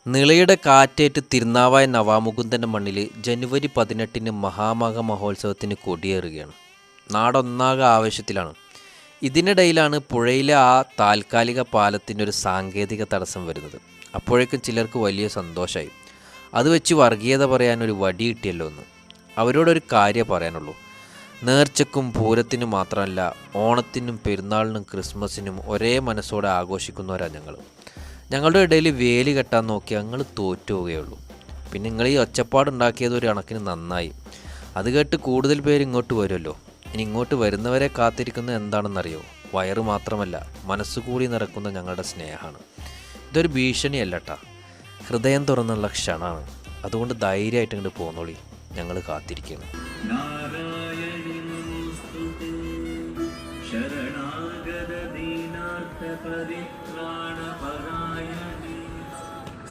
നിളയുടെ കാറ്റേറ്റ് തിരുനാവായ നവാമുകുന്ദൻ്റെ മണ്ണിൽ ജനുവരി 18-ന് മഹാമക മഹോത്സവത്തിന് കൊടിയേറുകയാണ്. നാടൊന്നാകെ ആവേശത്തിലാണ്. ഇതിനിടയിലാണ് പുഴയിലെ ആ താൽക്കാലിക പാലത്തിൻ്റെ ഒരു സാങ്കേതിക തടസ്സം വരുന്നത്. അപ്പോഴേക്കും ചിലർക്ക് വലിയ സന്തോഷമായി. അത് വെച്ച് വർഗീയത പറയാനൊരു വടി കിട്ടിയല്ലോ എന്ന്. അവരോടൊരു കാര്യം പറയാനുള്ളൂ. നേർച്ചക്കും പൂരത്തിനും മാത്രമല്ല, ഓണത്തിനും പെരുന്നാളിനും ക്രിസ്മസിനും ഒരേ മനസ്സോടെ ആഘോഷിക്കുന്നവരാണ് ഞങ്ങൾ. ഞങ്ങളുടെ ഇടയിൽ വേലി കെട്ടാൻ നോക്കി ഞങ്ങൾ തോറ്റുപോവുകയുള്ളൂ. പിന്നെ നിങ്ങൾ ഈ ഒച്ചപ്പാടുണ്ടാക്കിയത് ഒരു കണക്കിന് നന്നായി. അത് കേട്ട് കൂടുതൽ പേര് ഇങ്ങോട്ട് വരുമല്ലോ. ഇനി ഇങ്ങോട്ട് വരുന്നവരെ കാത്തിരിക്കുന്നത് എന്താണെന്നറിയോ? വയറ് മാത്രമല്ല, മനസ്സുകൂടി നിറക്കുന്ന ഞങ്ങളുടെ സ്നേഹമാണ്. ഇതൊരു ഭീഷണിയല്ല കേട്ടാ, ഹൃദയം തുറന്നുള്ള ക്ഷണമാണ്. അതുകൊണ്ട് ധൈര്യമായിട്ട് ഇങ്ങോട്ട് പോന്നോളി, ഞങ്ങൾ കാത്തിരിക്കുന്നു. ശരണാഗത ദീനാർത്ഥ